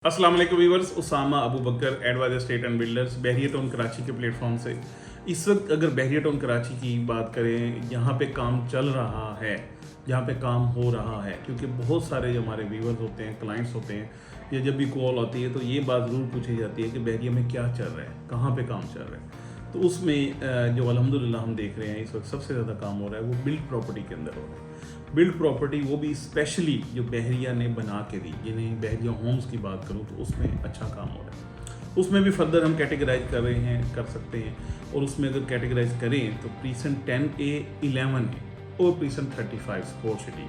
अस्सलाम वालेकुम viewers, Usama Abu Bakar advisor state and builders Bahria Town Karachi के प्लेटफॉर्म से। इस वक्त अगर बहरिया टाउन कराची की बात करें, यहाँ पे काम चल रहा है, यहाँ पे काम हो रहा है, क्योंकि बहुत सारे जो हमारे व्यूअर्स होते हैं, क्लाइंट्स होते हैं, या जब भी कॉल आती है तो ये बात ज़रूर पूछी जाती है कि बहरिया में क्या चल रहा है, कहाँ पे काम चल रहा है। तो उसमें जो अल्हम्दुलिल्लाह हम देख रहे हैं इस वक्त सबसे ज़्यादा काम हो रहा है वो बिल्ड प्रॉपर्टी के अंदर हो रहा है। बिल्ड प्रॉपर्टी वो भी स्पेशली जो बहरिया ने बना के दी, यानी बहरिया होम्स की बात करूँ तो उसमें अच्छा काम हो रहा है। उसमें भी फर्दर हम कैटेगराइज कर रहे हैं, कर सकते हैं। और उसमें अगर कैटेगराइज करें तो प्रीसन 10A 11 है और प्रीसन 35 स्पोर्ट सिटी,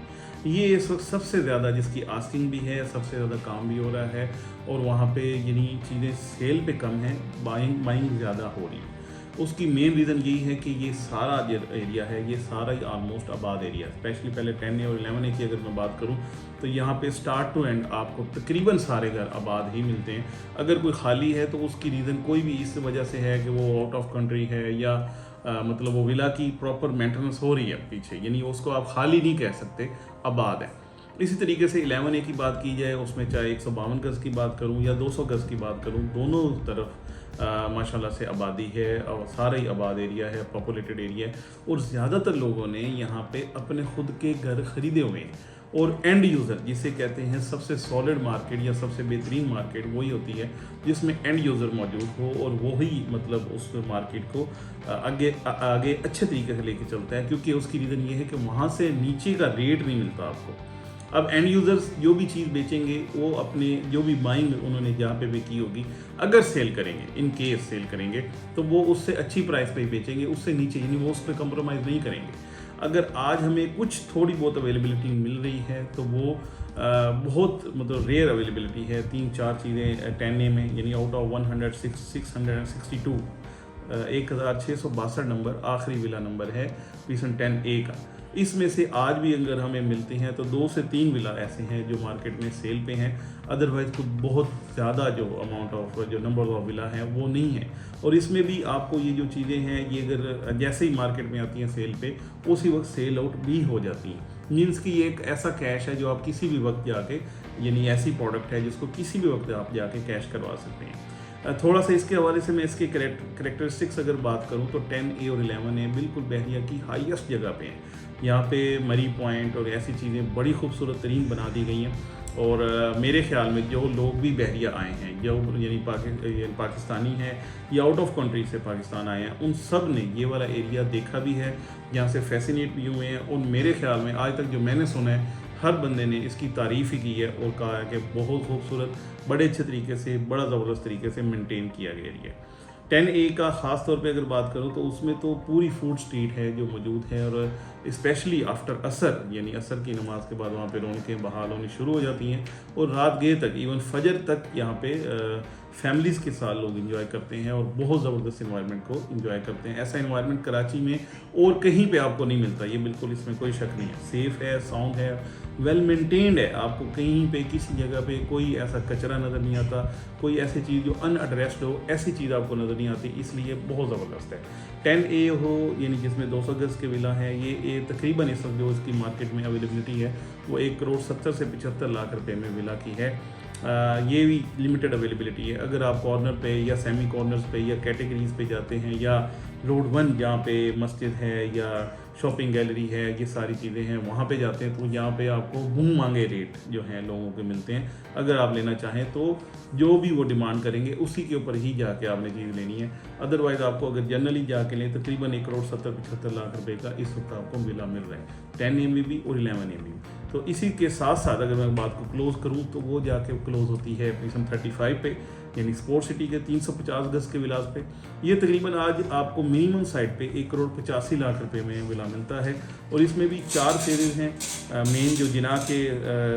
ये इस वक्त सबसे ज़्यादा जिसकी आस्किंग भी है, सबसे ज़्यादा काम भी हो रहा है। और वहाँ पे यानी चीज़ें सेल पे कम हैं, बाइंग ज़्यादा हो रही है। उसकी मेन रीज़न यही है कि ये सारा जो एरिया है ये सारा ही ऑलमोस्ट आबाद एरिया है। स्पेशली पहले 10A और 11A की अगर मैं बात करूँ तो यहाँ पे स्टार्ट टू एंड आपको तकरीबन सारे घर आबाद ही मिलते हैं। अगर कोई खाली है तो उसकी रीज़न कोई भी इस वजह से है कि वो आउट ऑफ कंट्री है या मतलब वो विला की प्रॉपर मेंटेनेंस हो रही है पीछे, यानी उसको आप खाली नहीं कह सकते, आबाद है। इसी तरीके से 11A की बात की जाए, उसमें चाहे 152 गज़ की बात करूं या 200 गज़ की बात करूं, दोनों तरफ माशाल्लाह से आबादी है और सारा ही आबाद एरिया है, पॉपुलेटेड एरिया है। और ज़्यादातर लोगों ने यहाँ पे अपने खुद के घर ख़रीदे हुए हैं। और एंड यूज़र जिसे कहते हैं, सबसे सॉलिड मार्केट या सबसे बेहतरीन मार्केट वही होती है जिसमें एंड यूज़र मौजूद हो और वही मतलब उस मार्केट को आगे अच्छे तरीके से लेके चलता है। क्योंकि उसकी रीज़न ये है कि वहाँ से नीचे का रेट नहीं मिलता आपको। अब एंड यूज़र्स जो भी चीज़ बेचेंगे वो अपने जो भी बाइंग उन्होंने जहाँ पे भी की होगी, अगर सेल करेंगे, इन केस सेल करेंगे तो वो उससे अच्छी प्राइस पे ही बेचेंगे, उससे नीचे, यानी वो उस पर कंप्रोमाइज़ नहीं करेंगे। अगर आज हमें कुछ थोड़ी बहुत अवेलेबिलिटी मिल रही है तो वो बहुत मतलब रेयर अवेलेबिलिटी है। 3-4 चीज़ें 10A में, यानी आउट ऑफ 662 1662 नंबर आखिरी विला नंबर है प्रीसन 10A का। इसमें से आज भी अगर हमें मिलते हैं तो 2 से 3 विला ऐसे हैं जो मार्केट में सेल पे हैं। अदरवाइज़ तो बहुत ज़्यादा जो अमाउंट ऑफ जो नंबर ऑफ विला है वो नहीं है। और इसमें भी आपको ये जो चीज़ें हैं ये अगर जैसे ही मार्केट में आती हैं सेल पे, उसी वक्त सेल आउट भी हो जाती हैं। मीन्स कि ये एक ऐसा कैश है जो आप किसी भी वक्त जाके, यानी ऐसी प्रोडक्ट है जिसको किसी भी वक्त आप जाके कैश करवा सकते हैं। थोड़ा सा इसके हवाले से मैं इसके करेक्टरिस्टिक्स अगर बात करूं तो 10A और 11A बिल्कुल बहरिया की हाईएस्ट जगह पे हैं। यहाँ पे मरी पॉइंट और ऐसी चीज़ें बड़ी खूबसूरत तरीन बना दी गई हैं। और मेरे ख्याल में जो लोग भी बहरिया आए हैं, जो यानी पाकिस्तानी हैं या आउट ऑफ कंट्री से पाकिस्तान आए हैं, उन सब ने ये वाला एरिया देखा भी है, यहाँ से फैसिनेट भी हुए हैं। और मेरे ख्याल में आज तक जो मैंने सुना है, हर बंदे ने इसकी तारीफ़ ही की है और कहा है कि बहुत खूबसूरत, बड़े अच्छे तरीके से, बड़ा ज़बरदस्त तरीके से मेंटेन किया गया एरिया। 10A का ख़ास तौर पे अगर बात करूँ तो उसमें तो पूरी फूड स्ट्रीट है जो मौजूद है। और स्पेशली आफ्टर असर, यानी असर की नमाज के बाद वहाँ पे रौनकें बहाल होनी शुरू हो जाती हैं और रात गए तक, इवन फजर तक यहाँ पे फैमिलीज़ के साथ लोग इंजॉय करते हैं और बहुत ज़बरदस्त इन्वायरमेंट को इंजॉय करते हैं। ऐसा इन्वायरमेंट कराची में और कहीं पे आपको नहीं मिलता, ये बिल्कुल, इसमें कोई शक नहीं है। सेफ़ है, साउंड है, वेल मेंटेन्ड है। आपको कहीं पे किसी जगह पे कोई ऐसा कचरा नज़र नहीं आता, कोई ऐसी चीज़ जो अनएड्रेस्ड हो, ऐसी चीज़ आपको नज़र नहीं आती, इसलिए बहुत ज़बरदस्त है। 10A हो, यानी जिसमें 200 गज़ के विला है, ये तकरीबन इस वक्त जो इसकी मार्केट में अवेलेबिलिटी है वो 1,70,00,000 से 75 लाख रुपए में विला की है। ये भी लिमिटेड अवेलेबिलिटी है। अगर आप कॉर्नर पे या सेमी कॉर्नर्स पे या कैटेगरीज पे जाते हैं, या रोड 1 जहाँ पे मस्जिद है या शॉपिंग गैलरी है, ये सारी चीज़ें हैं, वहाँ पे जाते हैं तो यहाँ पे आपको मुँह मांगे रेट जो हैं लोगों के मिलते हैं। अगर आप लेना चाहें तो जो भी वो डिमांड करेंगे उसी के ऊपर ही जाके आपने चीज़ लेनी है। अदरवाइज़ आपको अगर जनरली जाके लें तकरीबन 1,70,75 लाख रुपए का इस वक्त आपको विला मिल रहा है, 10A में भी और 11A में भी। तो इसी के साथ साथ अगर मैं बात को क्लोज़ करूँ तो वो जाके क्लोज़ होती है प्रीसन 35 पे, यानी स्पोर्ट सिटी के 350 गज़ के विलास पे। ये तकरीबन आज आपको मिनिमम साइड पे 1,85,00,000 रुपए में विला मिलता है। और इसमें भी 4 फेजेज़ हैं। मेन जो जिना के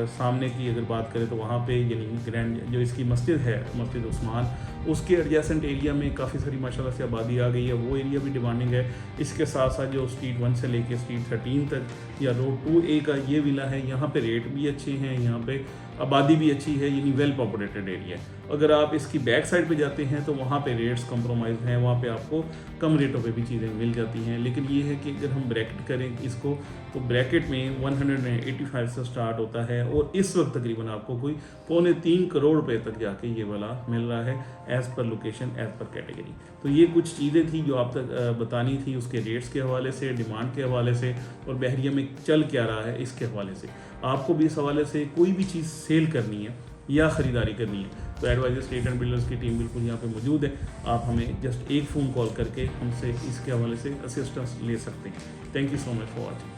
सामने की अगर बात करें तो वहाँ पे, यानी ग्रैंड जो इसकी मस्जिद है, मस्जिद उस्मान, उसके एडजेसेंट एरिया में काफ़ी सारी माशाल्लाह से आबादी आ गई है, वो एरिया भी डिमांडिंग है। इसके साथ साथ जो स्ट्रीट 1 से लेके स्ट्रीट 13 तक या रोड 2A का ये विला है, यहाँ पे रेट भी अच्छे हैं, यहाँ पे आबादी भी अच्छी है, यानी वेल पॉपुलेटेड एरिया है। अगर आप इसकी बैक साइड पे जाते हैं तो वहाँ पे रेट्स कंप्रोमाइज़ हैं, वहाँ पे आपको कम रेटों पे भी चीज़ें मिल जाती हैं। लेकिन ये है कि अगर हम ब्रैकेट करें इसको तो ब्रैकेट में 185 से स्टार्ट होता है और इस वक्त तकरीबन आपको कोई 2.25 करोड़ रुपए तक जाके ये वाला मिल रहा है as per location, as per category. तो ये कुछ चीज़ें थी जो आप तक बतानी थी, उसके रेट्स के हवाले से, डिमांड के हवाले से, और बहरिया में चल क्या रहा है इसके हवाले से। आपको भी इस हवाले से कोई भी चीज़ सेल करनी है या ख़रीदारी करनी है तो एडवाइजर स्टेट एंड बिल्डर्स की टीम बिल्कुल यहाँ पे मौजूद है। आप हमें जस्ट एक फ़ोन कॉल करके हमसे इसके हवाले से असिस्टेंस ले सकते हैं। Thank you so much for watching.